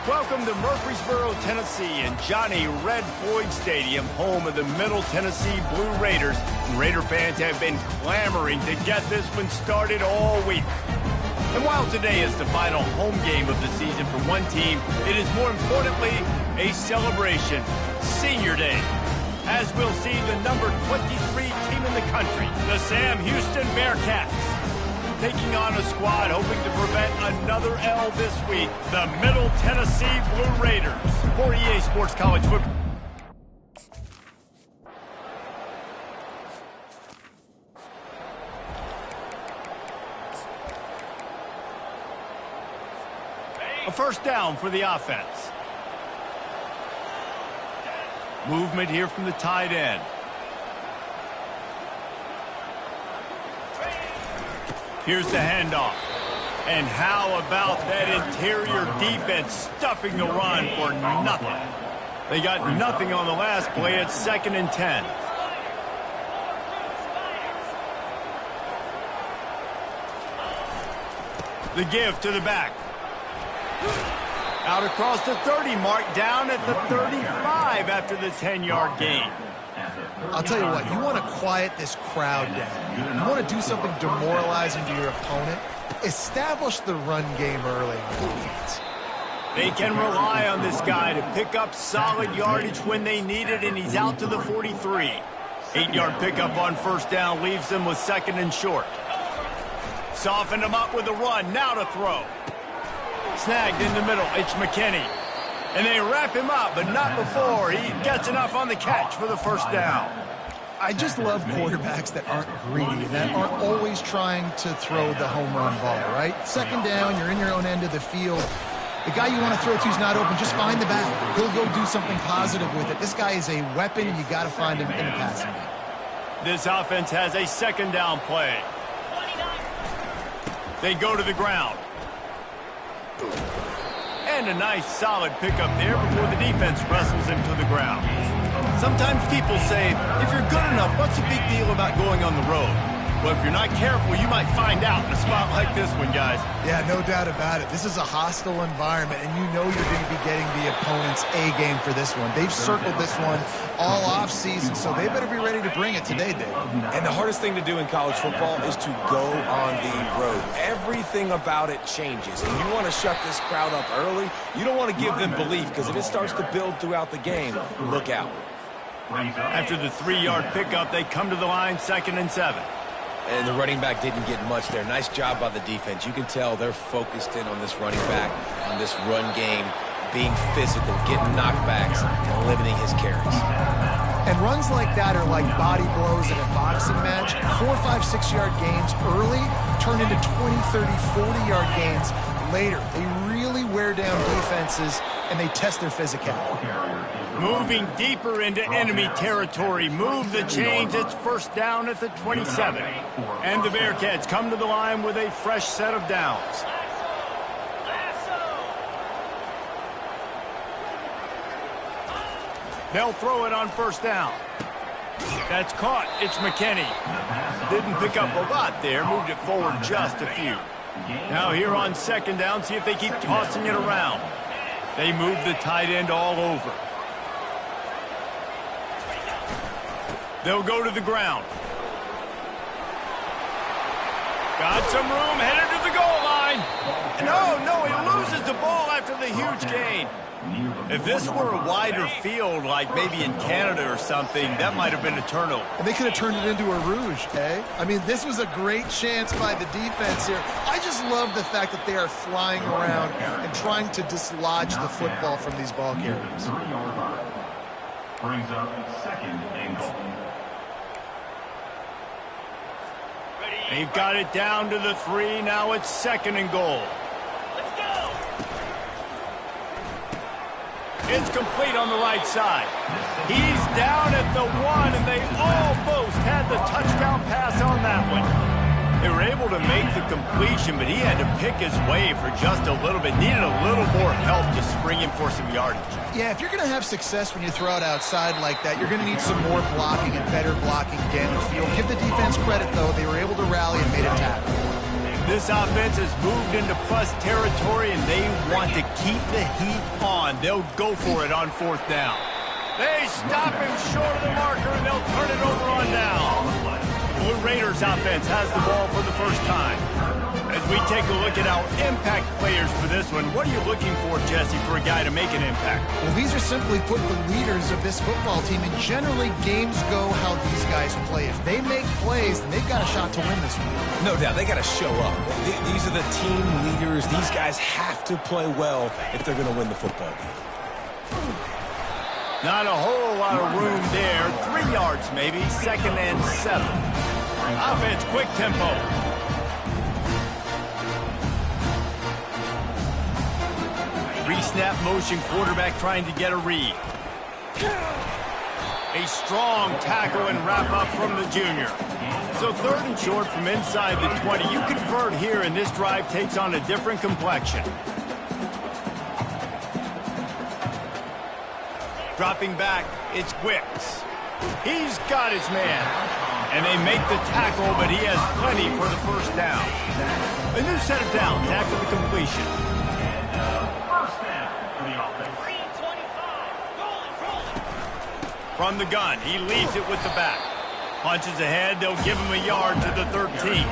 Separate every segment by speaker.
Speaker 1: Welcome to Murfreesboro, Tennessee, and Johnny Red Floyd Stadium, home of the Middle Tennessee Blue Raiders. And Raider fans have been clamoring to get this one started all week. And while today is the final home game of the season for one team, it is more importantly a celebration, Senior Day, as we'll see the number 23 team in the country, the Sam Houston Bearcats, taking on a squad hoping to prevent another L this week, the Middle Tennessee Blue Raiders. For EA Sports College Football. A first down for the offense. Movement here from the tight end. Here's the handoff. And how about that interior defense stuffing the run for nothing? They got nothing on the last play. It's 2nd and 10. The give to the back. Out across the 30 mark, down at the 35 after the 10-yard gain.
Speaker 2: I'll tell you what, you want to quiet this crowd down. You want to do something demoralizing to your opponent. Establish the run game early on defense.
Speaker 1: They can rely on this guy to pick up solid yardage when they need it, and he's out to the 43. 8-yard pickup on first down leaves them with 2nd and short. Softened him up with a run, now to throw. Snagged in the middle, it's McKinney. And they wrap him up, but not before he gets enough on the catch for the first down.
Speaker 2: I just love quarterbacks that aren't greedy, that aren't always trying to throw the home run ball, right? 2nd down, you're in your own end of the field. The guy you want to throw to is not open. Just find the back. He'll go do something positive with it. This guy is a weapon, and you got to find him in the passing game.
Speaker 1: This offense has a 2nd down play. They go to the ground. And a nice solid pickup there before the defense wrestles him to the ground. Sometimes people say, if you're good enough, what's the big deal about going on the road? Well, if you're not careful, you might find out in a spot like this one, guys.
Speaker 2: Yeah, no doubt about it. This is a hostile environment, and you know you're going to be getting the opponent's A game for this one. They've circled this one all off-season, so they better be ready to bring it today, Dave.
Speaker 3: And the hardest thing to do in college football is to go on the road. Everything about it changes, and you want to shut this crowd up early. You don't want to give them belief, because if it starts to build throughout the game, look out.
Speaker 1: After the 3-yard pickup, they come to the line, 2nd and 7.
Speaker 3: And the running back didn't get much there. Nice job by the defense. You can tell they're focused in on this running back, on this run game, being physical, getting knockbacks, and limiting his carries.
Speaker 2: And runs like that are like body blows in a boxing match. 4, 5, 6-yard gains early turn into 20, 30, 40-yard gains later. They really wear down defenses, and they test their physicality.
Speaker 1: Moving deeper into enemy territory. Move the chains. It's first down at the 27. And the Bearcats come to the line with a fresh set of downs. They'll throw it on first down. That's caught. It's McKinney. Didn't pick up a lot there. Moved it forward just a few. Now here on 2nd down, see if they keep tossing it around. They move the tight end all over. They'll go to the ground. Got some room, headed to the goal line. No, he loses the ball after the huge gain. If this were a wider field, like maybe in Canada or something, that might have been a turnover.
Speaker 2: And they could have turned it into a rouge, eh? I mean, this was a great chance by the defense here. I just love the fact that they are flying around and trying to dislodge the football from these ball carriers.
Speaker 4: Brings up 2nd and goal.
Speaker 1: They've got it down to the 3. Now it's 2nd and goal.
Speaker 4: Let's go.
Speaker 1: It's complete on the right side. He's down at the 1, and they almost had the touchdown pass on that one. They were able to make the completion, but he had to pick his way for just a little bit. Needed a little more help to spring him for some yardage.
Speaker 2: Yeah, if you're going to have success when you throw it outside like that, you're going to need some more blocking and better blocking down the field. Give the defense credit, though. They were able to rally and made a tackle.
Speaker 1: This offense has moved into plus territory, and they want to keep the heat on. They'll go for it on 4th down. They stop him short of the marker, and they'll turn it over on down. Blue Raiders offense has the ball for the first time. As we take a look at our impact players for this one, what are you looking for, Jesse, for a guy to make an impact?
Speaker 2: Well, these are simply put the leaders of this football team, and generally games go how these guys play. If they make plays, then they've got a shot to win this one.
Speaker 3: No doubt, they got to show up. These are the team leaders. These guys have to play well if they're going to win the football game.
Speaker 1: Not a whole lot of room there. 3 yards maybe, 2nd and 7. Offense, quick tempo. Pre-snap motion, quarterback trying to get a read. A strong tackle and wrap up from the junior. So 3rd and short from inside the 20. You convert here, and this drive takes on a different complexion. Dropping back, it's Wicks. He's got his man. And they make the tackle, but he has plenty for the first down. A new set of downs after the completion. From the gun, he leaves it with the back. Punches ahead, they'll give him a yard to the 13.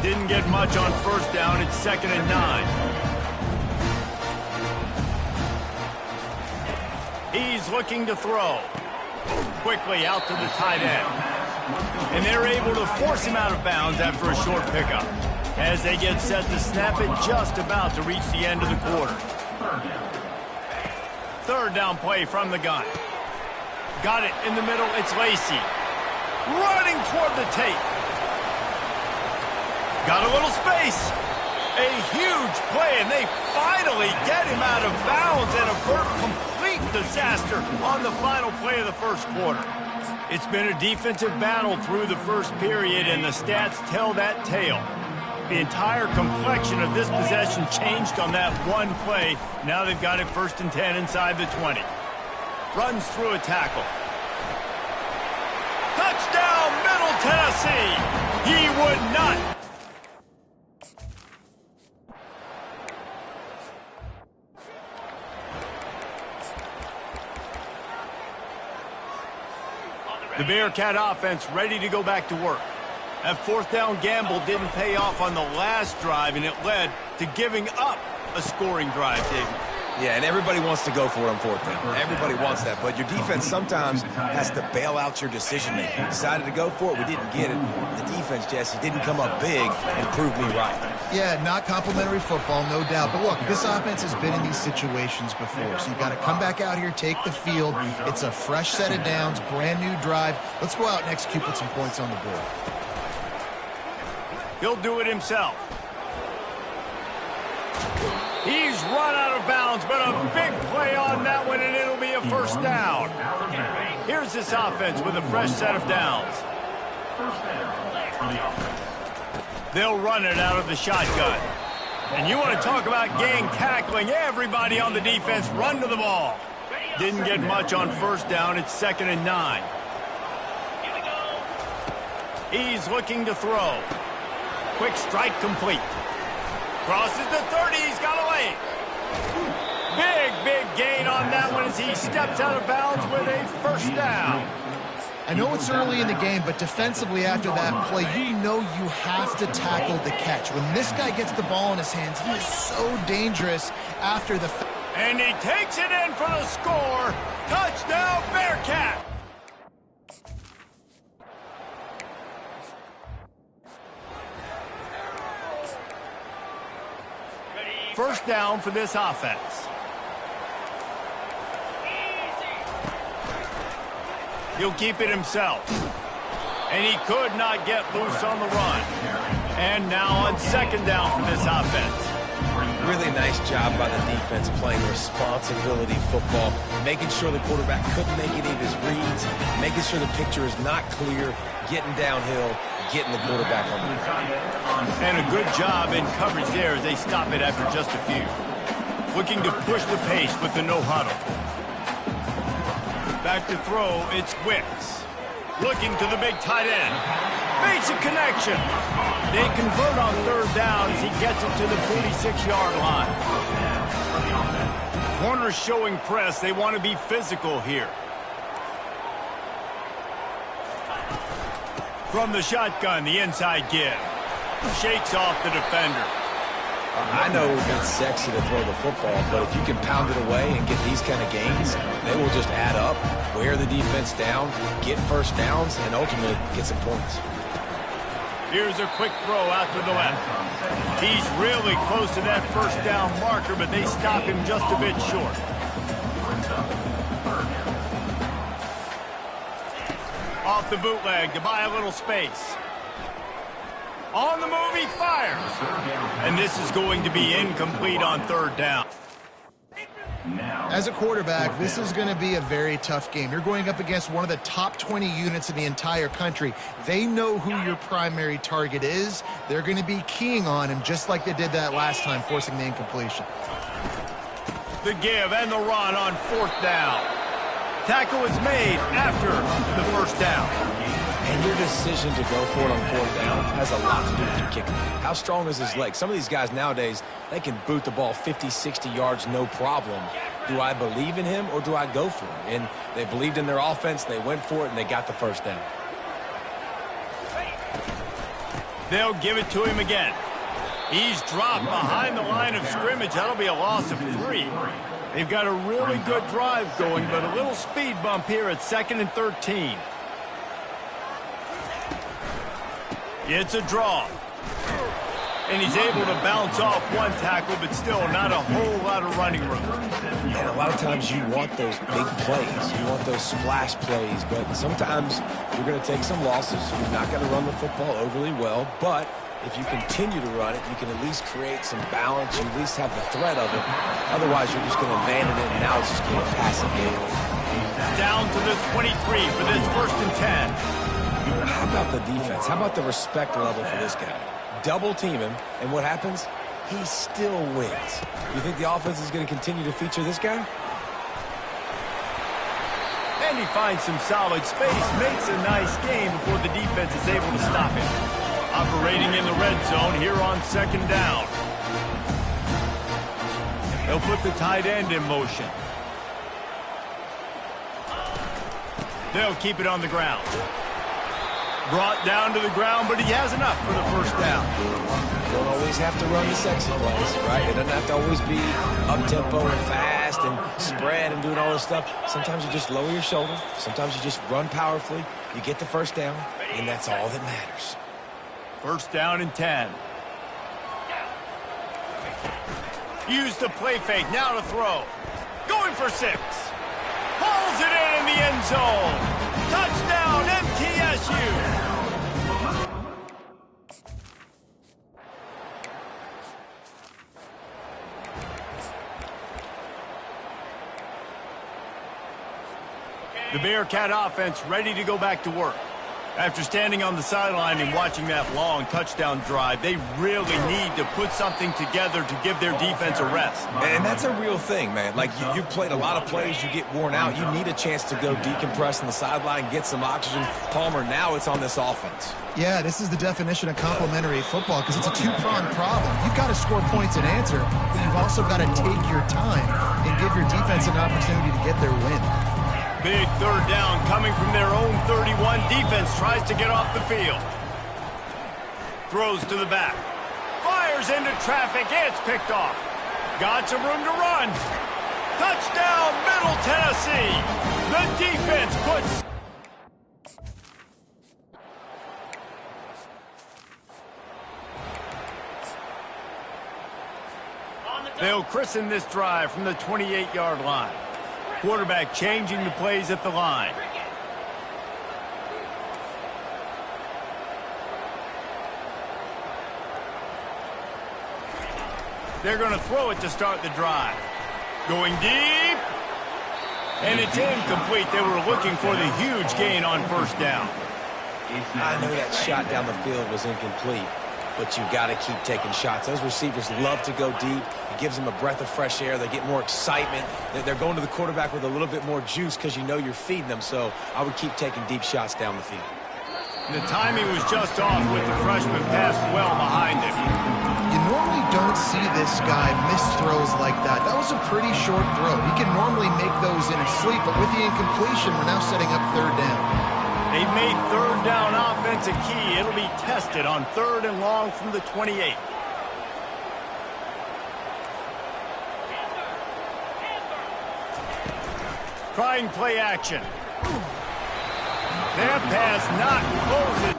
Speaker 1: Didn't get much on 1st down, it's 2nd and 9. He's looking to throw. Quickly out to the tight end. And they're able to force him out of bounds after a short pickup. As they get set to snap it, just about to reach the end of the quarter. 3rd down play from the gun. Got it in the middle, it's Lacey. Running toward the tape. Got a little space. A huge play, and they finally get him out of bounds and avert complete disaster on the final play of the first quarter. It's been a defensive battle through the first period, and the stats tell that tale. The entire complexion of this possession changed on that one play. Now they've got it 1st and 10 inside the 20. Runs through a tackle. Touchdown, Middle Tennessee! He would not. The Bearcat offense ready to go back to work. That 4th down gamble didn't pay off on the last drive, and it led to giving up a scoring drive, David.
Speaker 3: Yeah, and everybody wants to go for it on 4th down. Everybody wants that, but your defense sometimes has to bail out your decision-making. We decided to go for it, we didn't get it. The defense, Jesse, didn't come up big and prove me right.
Speaker 2: Yeah, not complimentary football, no doubt. But look, this offense has been in these situations before, so you got to come back out here, take the field. It's a fresh set of downs, brand new drive. Let's go out and execute, put some points on the board.
Speaker 1: He'll do it himself. He's run out of bounds, but a big play on that one, and it'll be a 1st down. Here's this offense with a fresh set of downs. They'll run it out of the shotgun. And you want to talk about gang tackling. Everybody on the defense run to the ball. Didn't get much on 1st down. It's 2nd and 9. He's looking to throw. Quick strike complete. Crosses the 30, he's got away. Big gain on that one as he steps out of bounds with a 1st down.
Speaker 2: I know it's early in the game, but defensively after that play, you know you have to tackle the catch. When this guy gets the ball in his hands, he is so dangerous after the...
Speaker 1: And he takes it in for the score. Touchdown, Bearcat. First down for this offense. He'll keep it himself. And he could not get loose on the run. And now on 2nd down for this offense.
Speaker 3: Really nice job by the defense playing responsibility football, making sure the quarterback couldn't make any of his reads, making sure the picture is not clear, getting downhill, getting the quarterback on the ground.
Speaker 1: And a good job in coverage there as they stop it after just a few. Looking to push the pace with the no huddle. Back to throw, it's Wicks. Looking to the big tight end. Makes a connection. They convert on third down as he gets it to the 46-yard line. Corners showing press. They want to be physical here. From the shotgun, the inside give. Shakes off the defender.
Speaker 3: I know it's sexy to throw the football, but if you can pound it away and get these kind of gains, they will just add up, wear the defense down, get first downs, and ultimately get some points.
Speaker 1: Here's a quick throw out to the left. He's really close to that first down marker, but they stop him just a bit short. Off the bootleg to buy a little space. On the move, he fires. And this is going to be incomplete on third down.
Speaker 2: As a quarterback, this is going to be a very tough game. You're going up against one of the top 20 units in the entire country. They know who your primary target is. They're going to be keying on him just like they did that last time, forcing the incompletion.
Speaker 1: The give and the run on fourth down. Tackle is made after the first down.
Speaker 3: And your decision to go for it on fourth down has a lot to do with your kicker. How strong is his leg? Some of these guys nowadays, they can boot the ball 50, 60 yards, no problem. Do I believe in him or do I go for it? And they believed in their offense, they went for it, and they got the first down.
Speaker 1: They'll give it to him again. He's dropped behind the line of scrimmage. That'll be a loss of 3. They've got a really good drive going, but a little speed bump here at 2nd and 13. It's a draw. And he's able to bounce off one tackle, but still not a whole lot of running room.
Speaker 3: And a lot of times you want those big plays. You want those splash plays, but sometimes you're going to take some losses. You're not going to run the football overly well, but if you continue to run it, you can at least create some balance. You at least have the threat of it. Otherwise, you're just going to abandon it, and now it's just going to be a passive game.
Speaker 1: Down to the 23 for this 1st and 10.
Speaker 3: How about the defense? How about the respect level for this guy? Double team him, and what happens? He still wins. You think the offense is going to continue to feature this guy?
Speaker 1: And he finds some solid space, makes a nice game before the defense is able to stop him. Operating in the red zone here on 2nd down. They'll put the tight end in motion. They'll keep it on the ground. Brought down to the ground, but he has enough for the first down.
Speaker 3: Don't always have to run the sexy plays, right? It doesn't have to always be up-tempo and fast and spread and doing all this stuff. Sometimes you just lower your shoulder. Sometimes you just run powerfully. You get the first down, and that's all that matters.
Speaker 1: 1st down and 10. Use the play fake, now to throw. Going for 6. Pulls it in the end zone. Touchdown, MTSU. The Bearcat offense ready to go back to work. After standing on the sideline and watching that long touchdown drive, they really need to put something together to give their defense a rest.
Speaker 3: And that's a real thing, man. Like, you've played a lot of plays, you get worn out. You need a chance to go decompress on the sideline, get some oxygen. Palmer, now it's on this offense.
Speaker 2: Yeah, this is the definition of complementary football because it's a two-pronged problem. You've got to score points and answer, but you've also got to take your time and give your defense an opportunity to get their win.
Speaker 1: Big 3rd down coming from their own 31. Defense tries to get off the field. Throws to the back. Fires into traffic. It's picked off. Got some room to run. Touchdown, Middle Tennessee. The defense puts... They'll christen this drive from the 28-yard line. Quarterback changing the plays at the line. They're going to throw it to start the drive. Going deep. And it's incomplete. They were looking for the huge gain on 1st down.
Speaker 3: I know that shot down the field was incomplete, but you got to keep taking shots. Those receivers love to go deep. It gives them a breath of fresh air. They get more excitement. They're going to the quarterback with a little bit more juice because you know you're feeding them. So I would keep taking deep shots down the field.
Speaker 1: The timing was just off with the freshman pass well behind him.
Speaker 2: You normally don't see this guy miss throws like that. That was a pretty short throw. He can normally make those in his sleep, but with the incompletion, we're now setting up third down.
Speaker 1: They've made third down offense a key. It'll be tested on 3rd and long from the 28. Trying play action. Their pass not closing.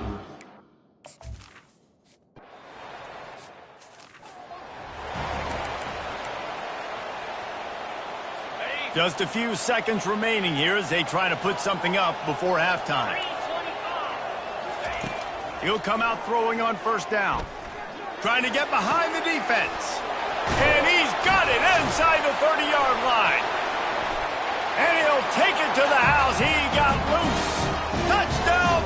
Speaker 1: Just a few seconds remaining here as they try to put something up before halftime. He'll come out throwing on 1st down. Trying to get behind the defense. And he's got it inside the 30-yard line. And he'll take it to the house. He got loose. Touchdown.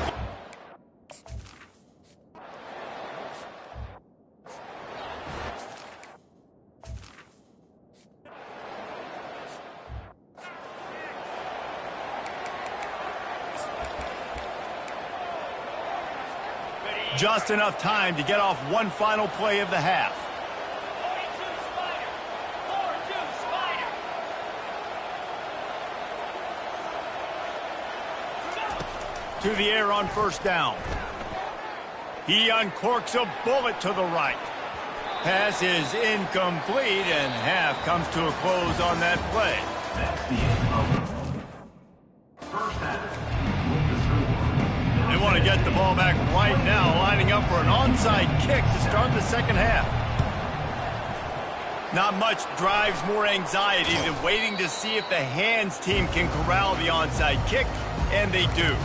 Speaker 1: Just enough time to get off one final play of the half. 42 Spider. To the air on 1st down. He uncorks a bullet to the right. Pass is incomplete, and half comes to a close on that play.
Speaker 4: That's the end of first half.
Speaker 1: They want to get the ball back right now, lining up for an onside kick to start the 2nd half. Not much drives more anxiety than waiting to see if the hands team can corral the onside kick, and they do.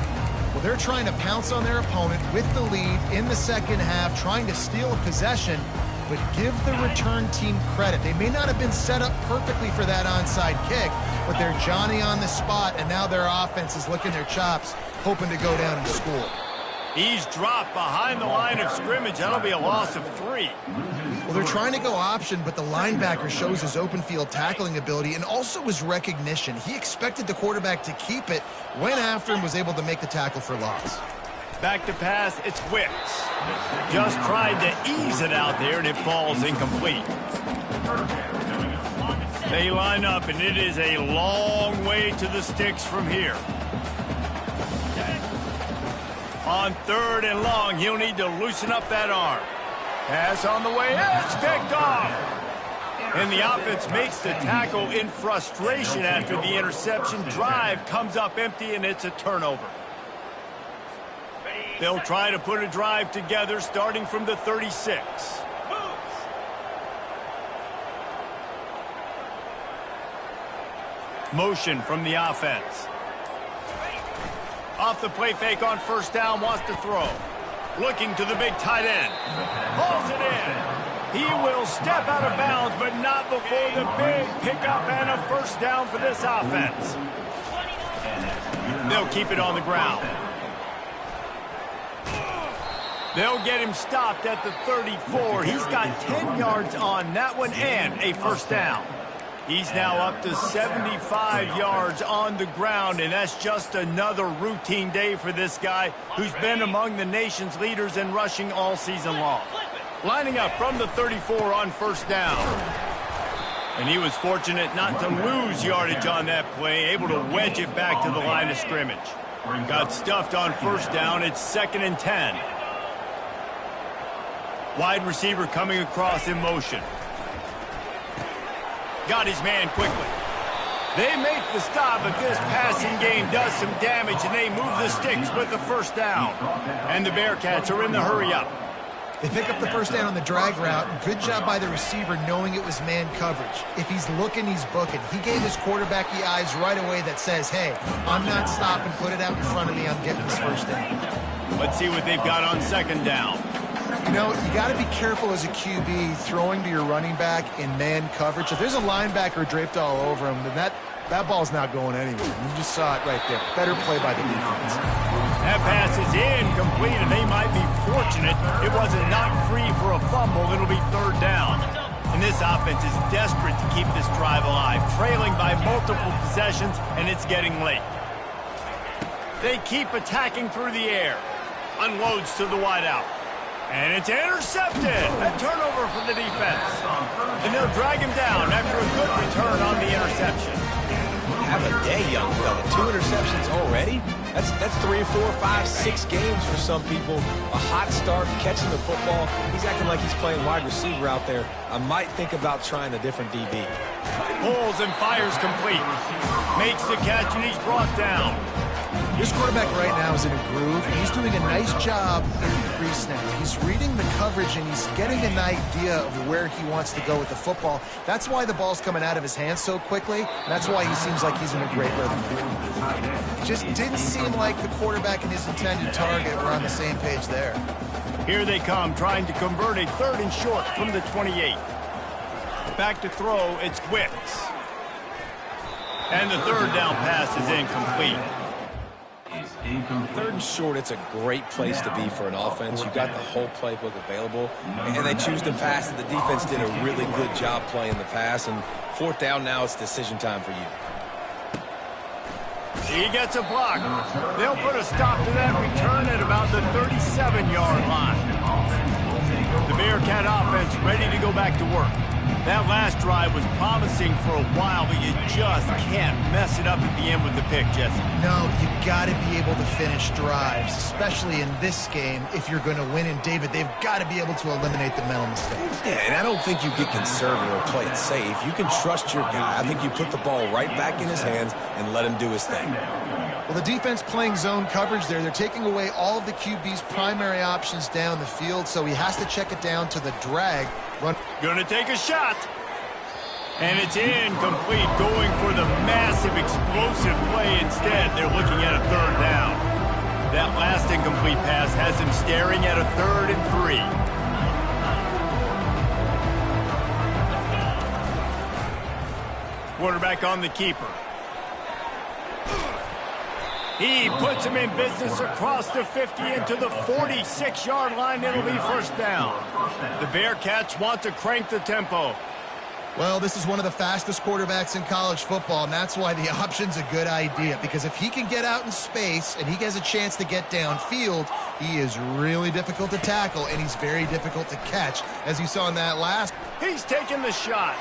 Speaker 2: Well, they're trying to pounce on their opponent with the lead in the 2nd half, trying to steal a possession, but give the return team credit. They may not have been set up perfectly for that onside kick, but they're Johnny on the spot, and now their offense is licking their chops, hoping to go down and score.
Speaker 1: He's dropped behind the line of scrimmage. That'll be a loss of 3.
Speaker 2: Well, they're trying to go option, but the linebacker shows his open field tackling ability and also his recognition. He expected the quarterback to keep it, went after him, was able to make the tackle for loss.
Speaker 1: Back to pass, it's Wicks. Just tried to ease it out there, and it falls incomplete. They line up, and it is a long way to the sticks from here. On 3rd and long, he'll need to loosen up that arm. Pass on the way, it's picked off. And the offense makes the tackle in frustration after the interception. Drive comes up empty, and it's a turnover. They'll try to put a drive together starting from the 36. Motion from the offense. Off the play fake on 1st down, wants to throw. Looking to the big tight end. Hauls it in. He will step out of bounds, but not before the big pickup and a 1st down for this offense. They'll keep it on the ground. They'll get him stopped at the 34. He's got 10 yards on that one and a 1st down. He's now up to 75 yards on the ground, and that's just another routine day for this guy who's been among the nation's leaders in rushing all season long. Lining up from the 34 on 1st down. And he was fortunate not to lose yardage on that play, able to wedge it back to the line of scrimmage. Got stuffed on 1st down. It's 2nd and 10. Wide receiver coming across in motion. Got his man quickly. They make the stop, but this passing game does some damage, and they move the sticks with the 1st down. And the Bearcats are in the hurry-up.
Speaker 2: They pick up the 1st down on the drag route. Good job by the receiver knowing it was man coverage. If he's looking, he's booking. He gave his quarterback the eyes right away that says, hey, I'm not stopping. Put it out in front of me. I'm getting this 1st down.
Speaker 1: Let's see what they've got on 2nd down.
Speaker 2: You know, you got to be careful as a QB throwing to your running back in man coverage. If there's a linebacker draped all over him, then that ball's not going anywhere. You just saw it right there. Better play by the defense.
Speaker 1: That pass is incomplete, and they might be fortunate it wasn't knocked free for a fumble. It'll be 3rd down. And this offense is desperate to keep this drive alive, trailing by multiple possessions, and it's getting late. They keep attacking through the air. Unloads to the wideout. And it's intercepted. A turnover for the defense. And they'll drag him down after a good return on the interception.
Speaker 3: Have a day, young fella. 2 interceptions already? That's 3 or 4 or 5, 6 games for some people. A hot start, catching the football. He's acting like he's playing wide receiver out there. I might think about trying a different DB.
Speaker 1: Pulls and fires complete. Makes the catch and he's brought down.
Speaker 2: This quarterback right now is in a groove, and he's doing a nice job in the pre-snap. He's reading the coverage, and he's getting an idea of where he wants to go with the football. That's why the ball's coming out of his hands so quickly, and that's why he seems like he's in a great rhythm. It just didn't seem like the quarterback and his intended target were on the same page there.
Speaker 1: Here they come, trying to convert a 3rd and short from the 28. Back to throw, it's Wicks. And the 3rd down pass is incomplete.
Speaker 3: 3rd and short, it's a great place to be for an offense. You've got the whole playbook available, and they choose to pass. The defense did a really good job playing the pass, and 4th down now, it's decision time for you.
Speaker 1: He gets a block. They'll put a stop to that return at about the 37-yard line. The Bearcat offense ready to go back to work. That last drive was promising for a while, but you just can't mess it up at the end with the pick, Jesse.
Speaker 2: No, you got to be able to finish drives, especially in this game. If you're going to win, and David, they've got to be able to eliminate the mental mistakes.
Speaker 3: Yeah, and I don't think you get conservative or play it safe. You can trust your guy. I think you put the ball right back in his hands and let him do his thing.
Speaker 2: Well, the defense playing zone coverage there. They're taking away all of the QB's primary options down the field, so he has to check it down to the drag.
Speaker 1: Gonna take a shot. And it's incomplete, going for the massive explosive play instead. They're looking at a 3rd down. That last incomplete pass has him staring at a 3rd and 3. Quarterback on the keeper. He puts him in business across the 50 into the 46-yard line. It'll be 1st down. The Bearcats want to crank the tempo.
Speaker 2: Well, this is one of the fastest quarterbacks in college football, and that's why the option's a good idea, because if he can get out in space and he has a chance to get downfield, he is really difficult to tackle, and he's very difficult to catch, as you saw in that last.
Speaker 1: He's taking the shot.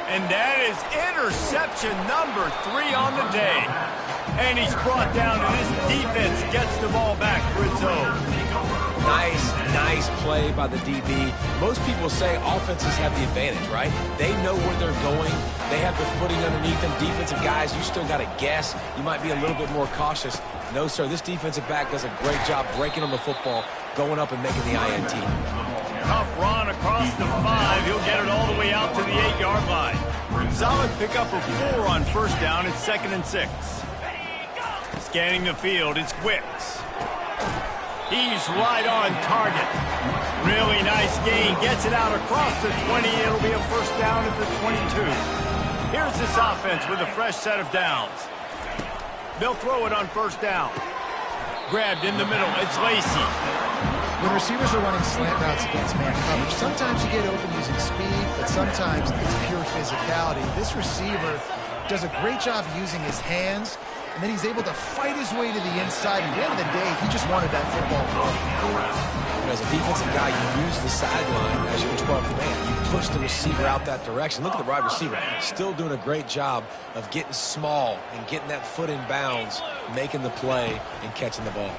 Speaker 1: And that is interception number 3 on the day. And he's brought down, and his defense gets the ball back for its own.
Speaker 3: Nice play by the DB. Most people say offenses have the advantage, right? They know where they're going. They have the footing underneath them. Defensive guys, you still got to guess. You might be a little bit more cautious. No, sir, this defensive back does a great job breaking on the football, going up and making the INT.
Speaker 1: Tough run across the 5. He'll get it all the way out to the 8-yard line. Solid pickup of 4 on 1st down. It's 2nd and 6. Scanning the field, it's Wicks. He's right on target. Really nice gain. Gets it out across the 20. It'll be a 1st down at the 22. Here's this offense with a fresh set of downs. They'll throw it on 1st down. Grabbed in the middle. It's Lacey.
Speaker 2: When receivers are running slant routes against man coverage, sometimes you get open using speed, but sometimes it's pure physicality. This receiver does a great job using his hands, and then he's able to fight his way to the inside. At the end of the day, he just wanted that football.
Speaker 3: As a defensive guy, you use the sideline as your 12th man. You push the receiver out that direction. Look at the wide receiver. Still doing a great job of getting small and getting that foot in bounds, making the play, and catching the ball.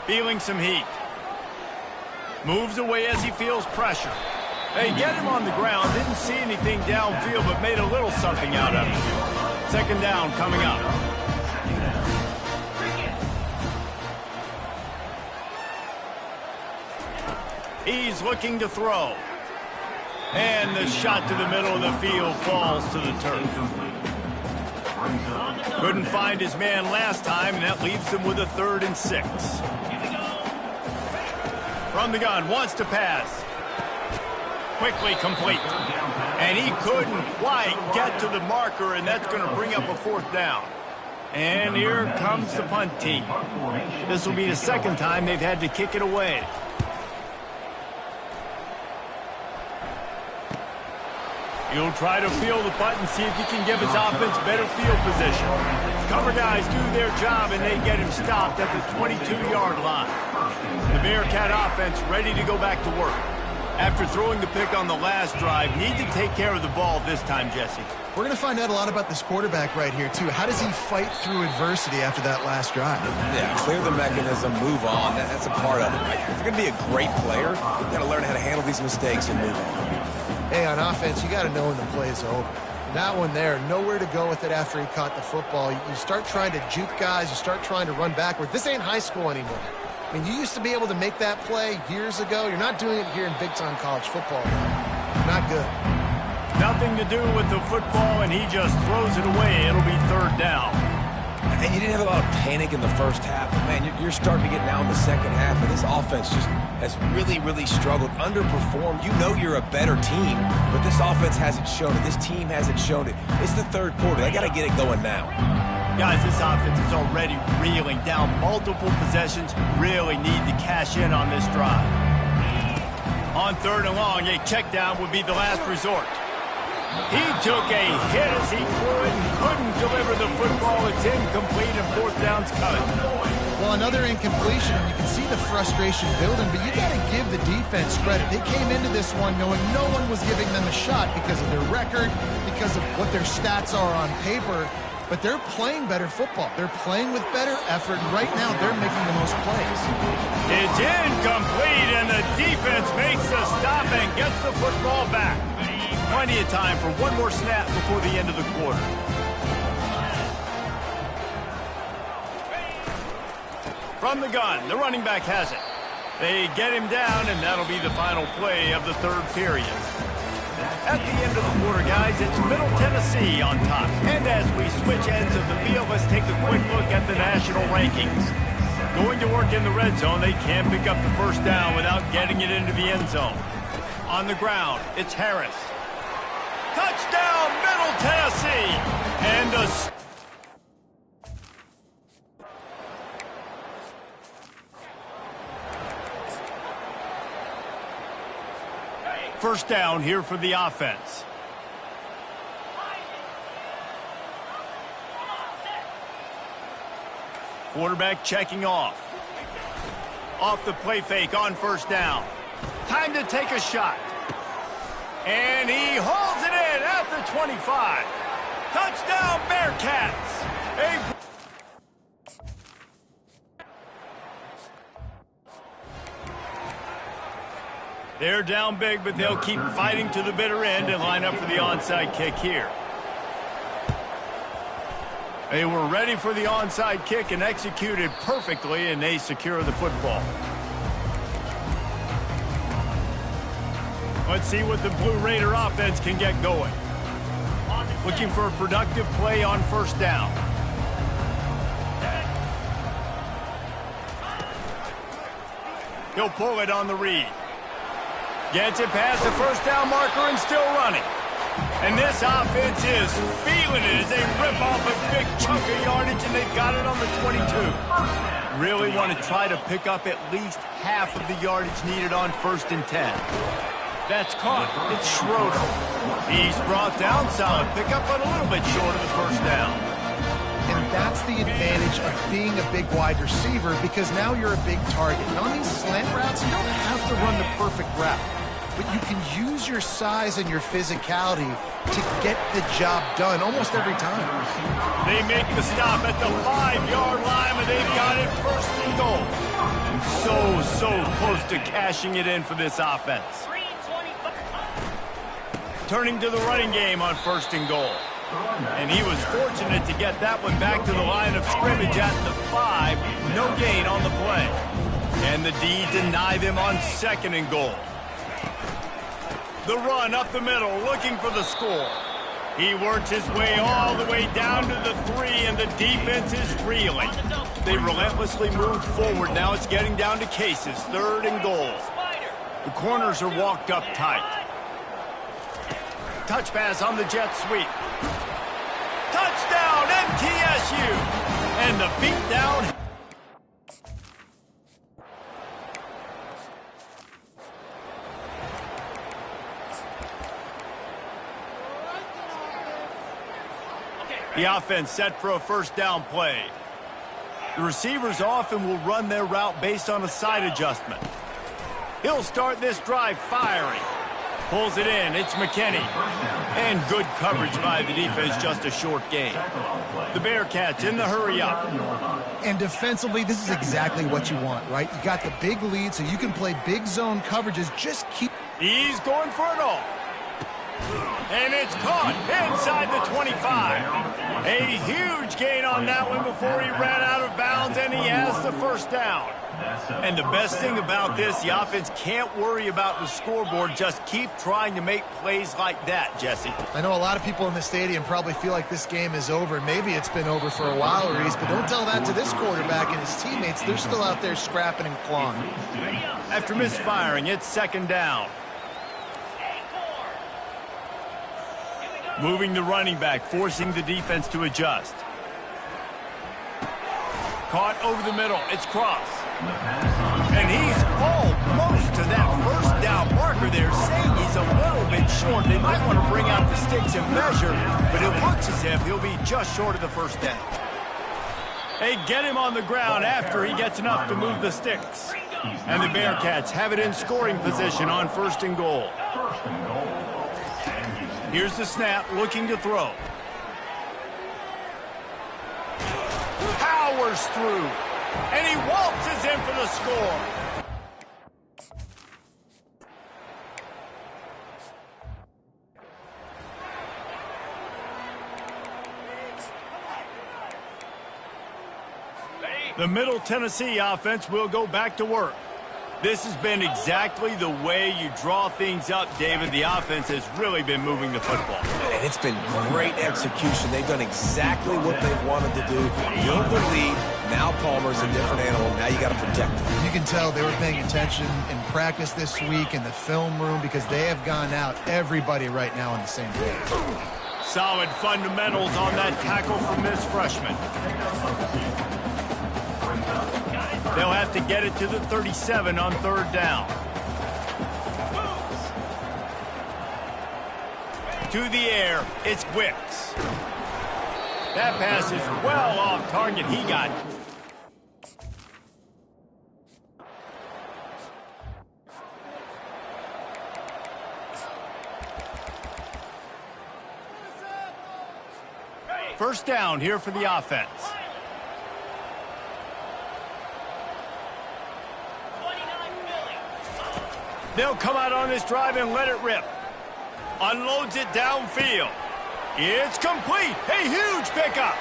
Speaker 1: Feeling some heat. Moves away as he feels pressure. They get him on the ground. Didn't see anything downfield, but made a little something out of it. 2nd down coming up. He's looking to throw. And the shot to the middle of the field falls to the turf. Couldn't find his man last time, and that leaves him with a 3rd and 6. From the gun, wants to pass. Quickly complete. And he couldn't quite get to the marker, and that's going to bring up a 4th down. And here comes the punt team. This will be the 2nd time they've had to kick it away. He'll try to feel the butt and see if he can give his offense better field position. Cover guys do their job, and they get him stopped at the 22-yard line. The Bearcat offense ready to go back to work. After throwing the pick on the last drive, need to take care of the ball this time, Jesse.
Speaker 2: We're going to find out a lot about this quarterback right here, too. How does he fight through adversity after that last drive?
Speaker 3: Yeah, clear the mechanism, move on. That's a part of it, right? If you're going to be a great player, you've got to learn how to handle these mistakes and move on.
Speaker 2: Hey, on offense, you got to know when the play is over. That one there, nowhere to go with it after he caught the football. You start trying to juke guys. You start trying to run backward. This ain't high school anymore. I mean, you used to be able to make that play years ago. You're not doing it here in big-time college football. Not good.
Speaker 1: Nothing to do with the football, and he just throws it away. It'll be third down.
Speaker 3: And you didn't have a lot of panic in the first half. But man, you're starting to get now in the second half, and this offense just has really, really struggled, underperformed. You know you're a better team, but this offense hasn't shown it. This team hasn't shown it. It's the third quarter. They got to get it going now.
Speaker 1: Guys, this offense is already reeling down multiple possessions. Really need to cash in on this drive. On third and long, a check down would be the last resort. He took a hit as he couldn't deliver the football. It's incomplete, and fourth down's coming.
Speaker 2: Well, another incompletion, and you can see the frustration building, but you got to give the defense credit. They came into this one knowing no one was giving them a shot because of their record, because of what their stats are on paper, but they're playing better football. They're playing with better effort, and right now they're making the most plays.
Speaker 1: It's incomplete, and the defense makes the stop and gets the football back. Plenty of time for one more snap before the end of the quarter. From the gun, the running back has it. They get him down, and that'll be the final play of the third period. At the end of the quarter, guys, it's Middle Tennessee on top. And as we switch ends of the field, let's take a quick look at the national rankings. Going to work in the red zone, they can't pick up the first down without getting it into the end zone. On the ground, it's Harris. Touchdown, Middle Tennessee! And a... First down here for the offense. Quarterback checking off. Off the play fake on first down. Time to take a shot. And he hauls it in at the 25. Touchdown, Bearcats! They're down big, but they'll keep fighting to the bitter end and line up for the onside kick here. They were ready for the onside kick and executed perfectly, and they secure the football. Let's see what the Blue Raider offense can get going. Looking for a productive play on first down. He'll pull it on the read. Gets it past the first down marker and still running. And this offense is feeling it as they rip off a big chunk of yardage, and they've got it on the 22. Really want to try to pick up at least half of the yardage needed on 1st and 10. That's caught. It's Schroeder. He's brought down solid pickup, but a little bit short of the first down.
Speaker 2: And that's the advantage of being a big wide receiver, because now you're a big target. And on these slant routes, you don't have to run the perfect route, but you can use your size and your physicality to get the job done almost every time.
Speaker 1: They make the stop at the 5-yard line, and they've got it first and goal. So close to cashing it in for this offense. Turning to the running game on 1st and goal. And he was fortunate to get that one back to the line of scrimmage at the 5. No gain on the play. And the D deny them on 2nd and goal. The run up the middle, looking for the score. He works his way all the way down to the 3, and the defense is reeling. They relentlessly move forward. Now it's getting down to cases. 3rd and goal. The corners are walked up tight. Touch pass on the jet sweep. Touchdown, MTSU! And the beat down. The offense set for a first down play. The receivers often will run their route based on a side adjustment. He'll start this drive firing. Pulls it in. It's McKinney. And good coverage by the defense, just a short gain. The Bearcats in the hurry-up.
Speaker 2: And defensively, this is exactly what you want, right? You got the big lead, so you can play big zone coverages. Just keep...
Speaker 1: He's going for it all. And it's caught inside the 25. A huge gain on that one before he ran out of bounds, and he has the first down. And the best thing about this, the offense can't worry about the scoreboard. Just keep trying to make plays like that, Jesse.
Speaker 2: I know a lot of people in the stadium probably feel like this game is over. Maybe it's been over for a while, Reese, but don't tell that to this quarterback and his teammates. They're still out there scrapping and clawing.
Speaker 1: After misfiring, it's second down. Moving the running back, forcing the defense to adjust. Caught over the middle. It's Cross. And he's almost to that first down marker there, saying he's a little bit short. They might want to bring out the sticks and measure, but it looks as if he'll be just short of the first down. They get him on the ground after he gets enough to move the sticks. And the Bearcats have it in scoring position on first and goal. Here's the snap, looking to throw. Powers through. And he waltzes in for the score. The Middle Tennessee offense will go back to work. This has been exactly the way you draw things up, David. The offense has really been moving the football.
Speaker 3: And it's been great execution. They've done exactly what they've wanted to do. Build the lead. Now Palmer's a different animal. Now you got to protect him.
Speaker 2: You can tell they were paying attention in practice this week in the film room because they have gone out, everybody right now on the same page.
Speaker 1: Solid fundamentals on that tackle from this freshman. They'll have to get it to the 37 on third down. To the air, it's Wicks. That pass is well off target. He got it. First down here for the offense. They'll come out on this drive and let it rip. Unloads it downfield. It's complete. A huge pickup.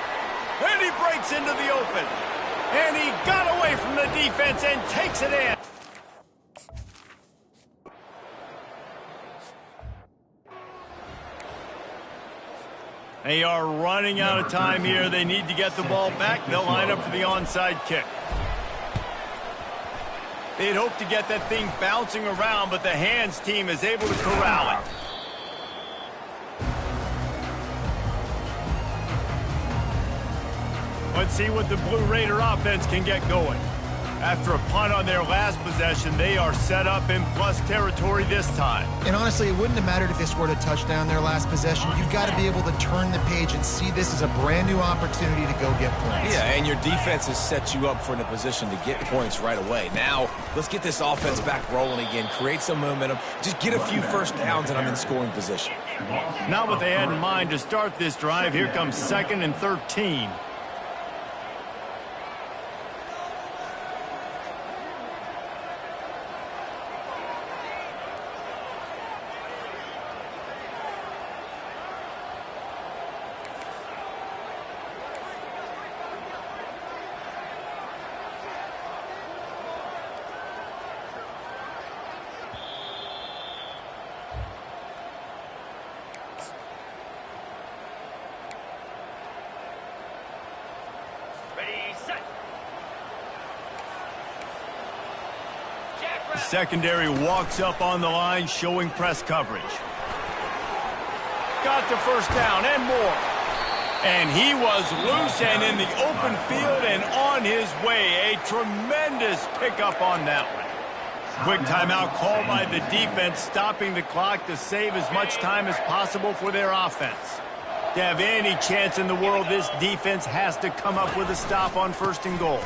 Speaker 1: And he breaks into the open. And he got away from the defense and takes it in. They are running out of time here. They need to get the ball back. They'll line up for the onside kick. They'd hope to get that thing bouncing around, but the hands team is able to corral it. Let's see what the Blue Raider offense can get going. After a punt on their last possession, they are set up in plus territory this time.
Speaker 2: And honestly, it wouldn't have mattered if they scored a touchdown their last possession. You've got to be able to turn the page and see this as a brand new opportunity to go get points.
Speaker 3: Yeah, and your defense has set you up for in a position to get points right away. Now, let's get this offense back rolling again, create some momentum, just get a few first downs, and I'm in scoring position.
Speaker 1: Not what they had in mind to start this drive. Here comes 2nd and 13. Secondary walks up on the line, showing press coverage. Got the first down and more. And he was loose and in the open field and on his way. A tremendous pickup on that one. Quick timeout called by the defense, stopping the clock to save as much time as possible for their offense. To have any chance in the world, this defense has to come up with a stop on 1st and goal.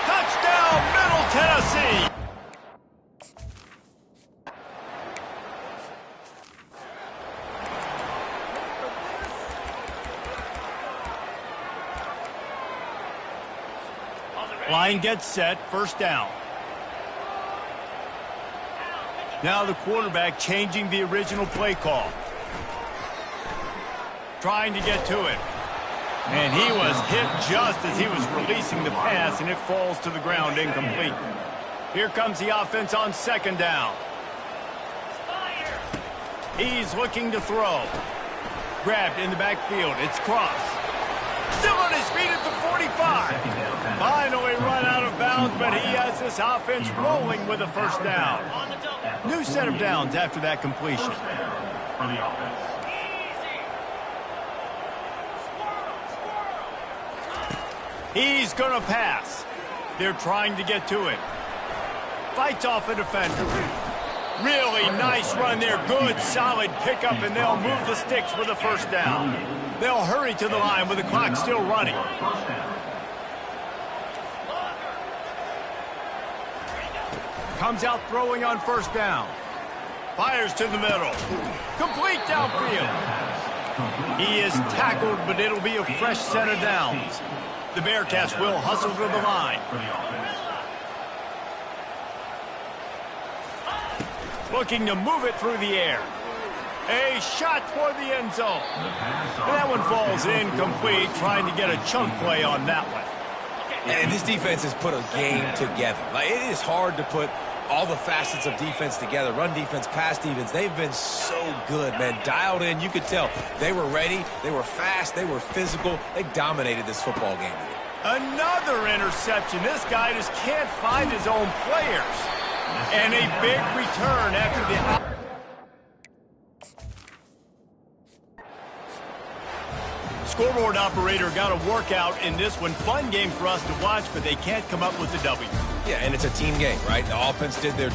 Speaker 1: Touchdown, Middle Tennessee! Line gets set, 1st down. Now the quarterback changing the original play call. Trying to get to it. And he was hit just as he was releasing the pass, and it falls to the ground incomplete. Here comes the offense on 2nd down. He's looking to throw. Grabbed in the backfield. It's Cross. Still on his feet at the 45. Finally run out of bounds, but he has this offense rolling with a 1st down. New set of downs after that completion. He's going to pass. They're trying to get to it. Fights off a defender. Really nice run there. Good, solid pickup, and they'll move the sticks with a 1st down. They'll hurry to the line with the clock still running. Comes out throwing on 1st down. Fires to the middle. Complete downfield. He is tackled, but it'll be a fresh set of downs. The Bearcats will hustle to the line. Looking to move it through the air. A shot toward the end zone. And that one falls incomplete, trying to get a chunk play on that one.
Speaker 3: And this defense has put a game together. Like, it is hard to put all the facets of defense together. Run defense, pass defense. They've been so good, man. Dialed in. You could tell they were ready. They were fast. They were physical. They dominated this football game.
Speaker 1: Another interception. This guy just can't find his own players. And a big return after the... Scoreboard operator got a workout in this one. Fun game for us to watch, but they can't come up with the W.
Speaker 3: Yeah, and it's a team game, right? The offense did their